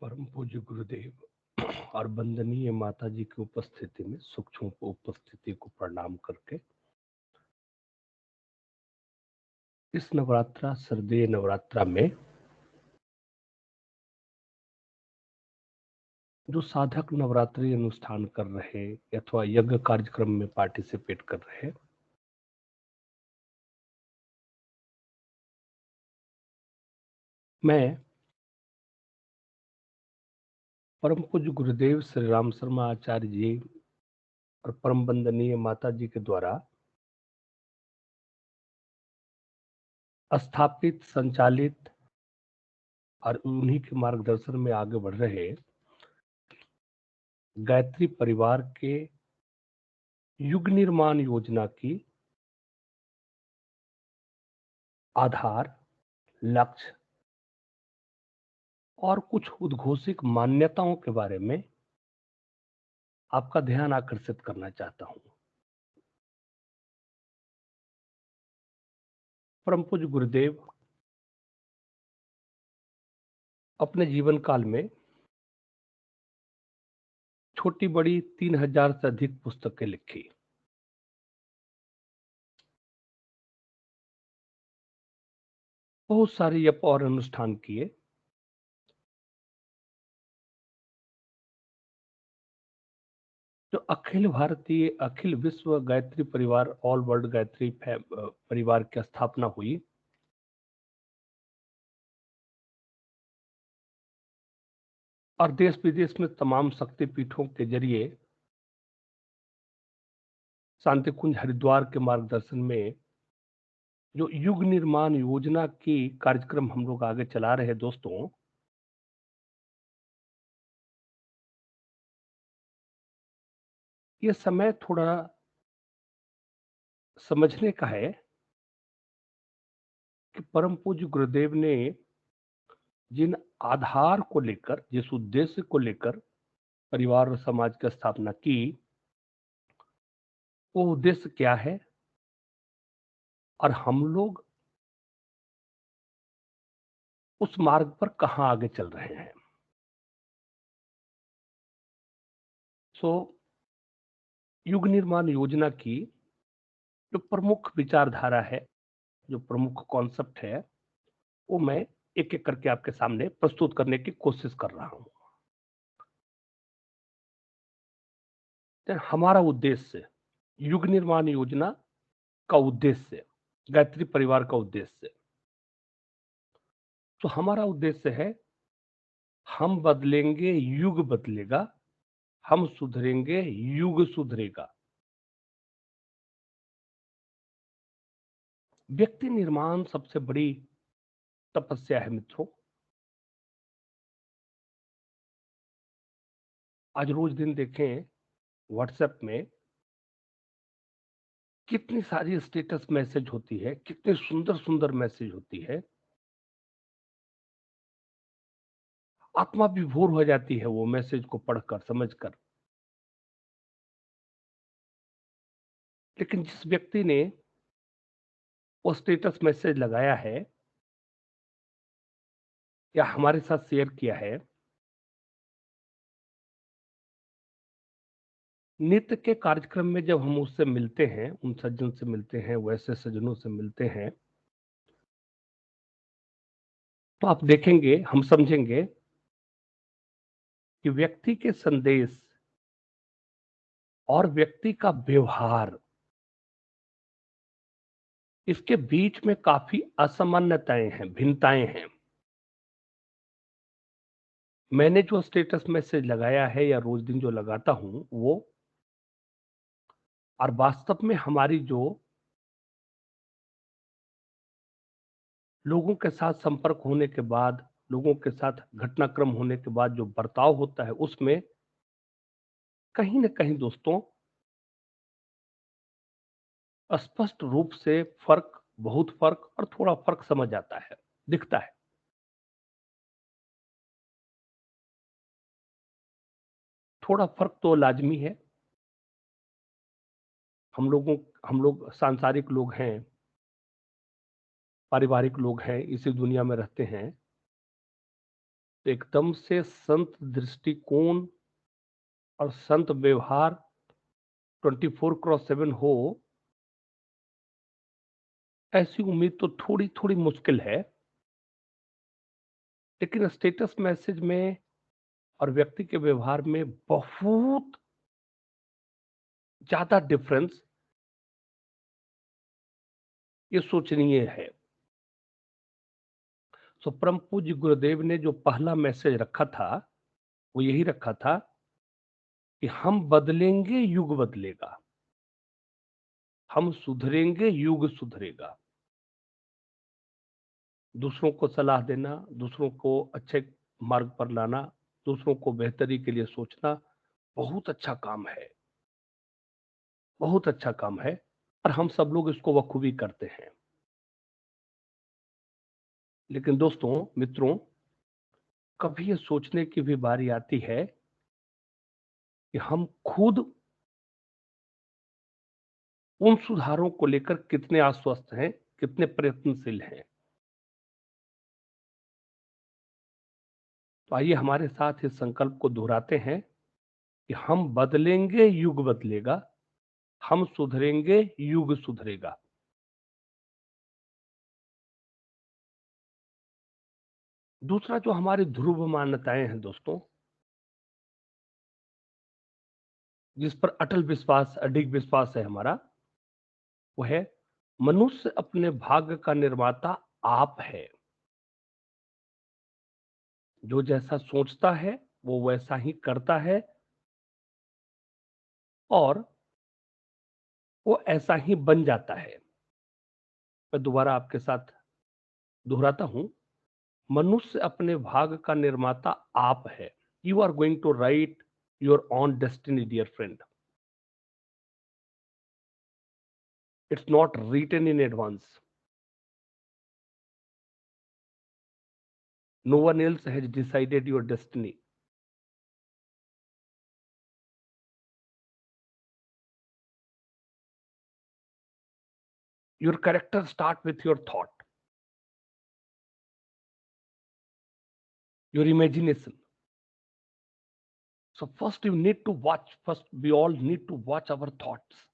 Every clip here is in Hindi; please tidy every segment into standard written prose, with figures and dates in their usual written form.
परम पूज्य गुरुदेव और वंदनीय माता जी की उपस्थिति में सूक्ष्म उपस्थिति को प्रणाम करके इस नवरात्रा शारदीय नवरात्रा में जो साधक नवरात्रि अनुष्ठान कर रहे अथवा यज्ञ कार्यक्रम में पार्टिसिपेट कर रहे, मैं परम पूज्य गुरुदेव श्री राम शर्मा आचार्य जी और परम वंदनीय माता जी के द्वारा स्थापित, संचालित और उन्हीं के मार्गदर्शन में आगे बढ़ रहे गायत्री परिवार के युग निर्माण योजना की आधार, लक्ष्य और कुछ उद्घोषित मान्यताओं के बारे में आपका ध्यान आकर्षित करना चाहता हूं। परम पूज्य गुरुदेव अपने जीवन काल में छोटी बड़ी 3000 से अधिक पुस्तकें लिखी। बहुत सारे यप और अनुष्ठान किए। जो अखिल भारतीय, अखिल विश्व गायत्री परिवार, ऑल वर्ल्ड गायत्री परिवार की स्थापना हुई, और देश विदेश में तमाम शक्तिपीठों के जरिए शांति कुंज हरिद्वार के मार्गदर्शन में जो युग निर्माण योजना की कार्यक्रम हम लोग आगे चला रहे हैं दोस्तों, ये समय थोड़ा समझने का है कि परम पूज्य गुरुदेव ने जिन आधार को लेकर, जिस उद्देश्य को लेकर परिवार और समाज की स्थापना की, वो उद्देश्य क्या है और हम लोग उस मार्ग पर कहां आगे चल रहे हैं। सो युग निर्माण योजना की जो प्रमुख विचारधारा है, जो प्रमुख कॉन्सेप्ट है, वो मैं एक एक करके आपके सामने प्रस्तुत करने की कोशिश कर रहा हूं। हमारा उद्देश्य, युग निर्माण योजना का उद्देश्य, गायत्री परिवार का उद्देश्य, तो हमारा उद्देश्य है, हम बदलेंगे युग बदलेगा, हम सुधरेंगे युग सुधरेगा। व्यक्ति निर्माण सबसे बड़ी तपस्या है मित्रों। आज रोज दिन देखें व्हाट्सएप में कितनी सारी स्टेटस मैसेज होती है, कितनी सुंदर सुंदर मैसेज होती है, आत्मा विभोर हो जाती है वो मैसेज को पढ़कर, समझकर। लेकिन जिस व्यक्ति ने वो स्टेटस मैसेज लगाया है या हमारे साथ शेयर किया है, नित्य के कार्यक्रम में जब हम उससे मिलते हैं, उन सज्जन से मिलते हैं, वैसे सज्जनों से मिलते हैं, तो आप देखेंगे, हम समझेंगे कि व्यक्ति के संदेश और व्यक्ति का व्यवहार, इसके बीच में काफी असमानताएं हैं, भिन्नताएं हैं। मैंने जो स्टेटस मैसेज लगाया है या रोज दिन जो लगाता हूं वो, और वास्तव में हमारी जो लोगों के साथ संपर्क होने के बाद, लोगों के साथ घटनाक्रम होने के बाद जो बर्ताव होता है, उसमें कहीं ना कहीं दोस्तों स्पष्ट रूप से फर्क, बहुत फर्क और थोड़ा फर्क समझ आता है, दिखता है। थोड़ा फर्क तो लाजमी है। हम लोग सांसारिक लोग हैं, पारिवारिक लोग हैं, इसी दुनिया में रहते हैं। तो एकदम से संत दृष्टिकोण और संत व्यवहार 24/7 हो, ऐसी उम्मीद तो थोड़ी-थोड़ी मुश्किल है। लेकिन स्टेटस मैसेज में और व्यक्ति के व्यवहार में बहुत ज़्यादा डिफरेंस ये सोचनीय है। सो परम पूज्य गुरुदेव ने जो पहला मैसेज रखा था, वो यही रखा था कि हम बदलेंगे, युग बदलेगा। हम सुधरेंगे, युग सुधरेगा। दूसरों को सलाह देना, दूसरों को अच्छे मार्ग पर लाना, दूसरों को बेहतरी के लिए सोचना बहुत अच्छा काम है, बहुत अच्छा काम है और हम सब लोग इसको बखूबी करते हैं। लेकिन दोस्तों, मित्रों, कभी ये सोचने की भी बारी आती है कि हम खुद उन सुधारों को लेकर कितने आश्वस्त हैं, कितने प्रयत्नशील हैं। तो आइए हमारे साथ इस संकल्प को दोहराते हैं कि हम बदलेंगे, युग बदलेगा। हम सुधरेंगे, युग सुधरेगा। दूसरा जो हमारी ध्रुव मान्यताएं हैं दोस्तों, जिस पर अटल विश्वास, अडिग विश्वास है हमारा, वो है मनुष्य अपने भाग्य का निर्माता आप है। जो जैसा सोचता है वो वैसा ही करता है और वो ऐसा ही बन जाता है। मैं दोबारा आपके साथ दोहराता हूं, मनुष्य अपने भाग्य का निर्माता आप है। You are going to write your own destiny dear friend. It's not written in advance. No one else has decided your destiny. Your character start with your thought, your imagination. So first you need to watch, first we all need to watch our thoughts.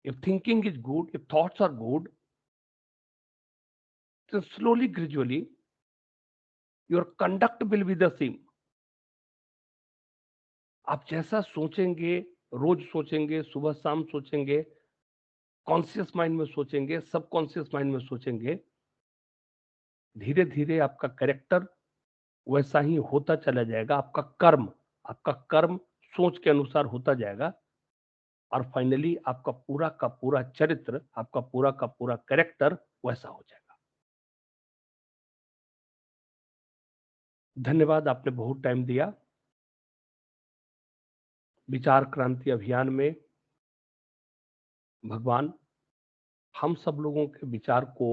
If thinking is good, if thoughts are good, then slowly, gradually, your conduct will be the same. आप जैसा सोचेंगे, रोज सोचेंगे, सुबह शाम सोचेंगे, कॉन्शियस माइंड में सोचेंगे, सबकॉन्शियस माइंड में सोचेंगे, धीरे धीरे आपका कैरेक्टर वैसा ही होता चला जाएगा। आपका कर्म सोच के अनुसार होता जाएगा और फाइनली आपका पूरा का पूरा चरित्र, आपका पूरा का पूरा कैरेक्टर वैसा हो जाएगा। धन्यवाद, आपने बहुत टाइम दिया। विचार क्रांति अभियान में भगवान हम सब लोगों के विचार को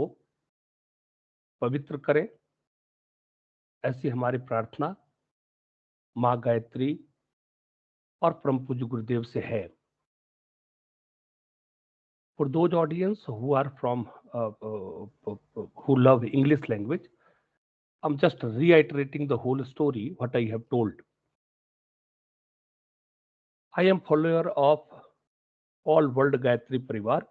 पवित्र करें, ऐसी हमारी प्रार्थना माँ गायत्री और परम पूज्य गुरुदेव से है। For those audience who are from who love English language, I'm just reiterating the whole story what I have told. I am follower of all world Gayatri Parivar,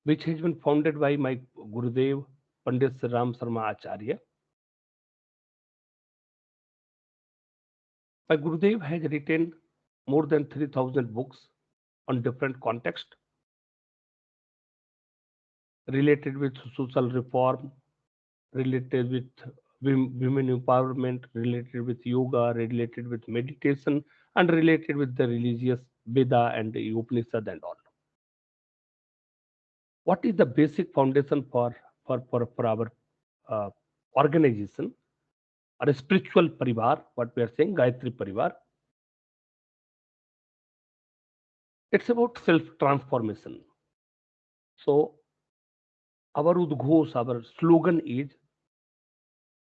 which has been founded by my Gurudev Pandit Sri Ram Sharma Acharya. My Gurudev has written more than 3,000 books on different contexts related with social reform, related with women empowerment, related with yoga, related with meditation, and related with the religious Veda and the Upanishad and all. What is the basic foundation for our organization or a spiritual parivar? What we are saying, Gayatri Parivar. It's about self transformation. So our udghosh, our slogan is,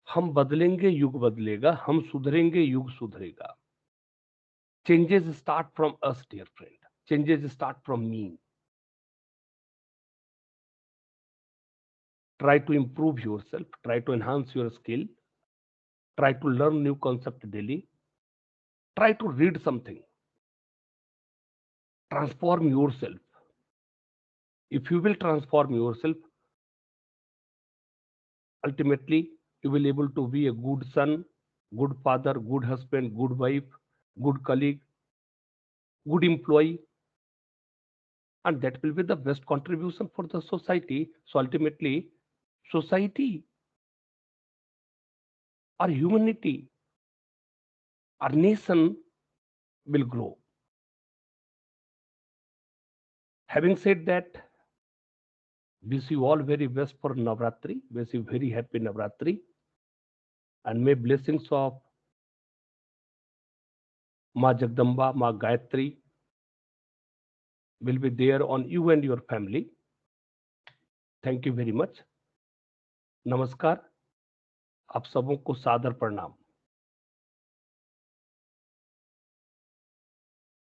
हम बदलेंगे, युग बदलेगा, हम सुधरेंगे, युग सुधरेगा. Changes start from us, dear friend. Changes start from me. try to improve yourself, try to enhance your skill, try to learn new concept daily, try to read something, transform yourself. If you will transform yourself, ultimately you will able to be a good son, good father, good husband, good wife, good colleague, good employee, and that will be the best contribution for the society. So ultimately, society or humanity or nation will grow. Having said that, wish you all very best for Navratri. Wish you very happy Navratri, and may blessings of Ma Jagdamba, Ma Gayatri will be there on you and your family. Thank you very much. नमस्कार, आप सबों को सादर प्रणाम।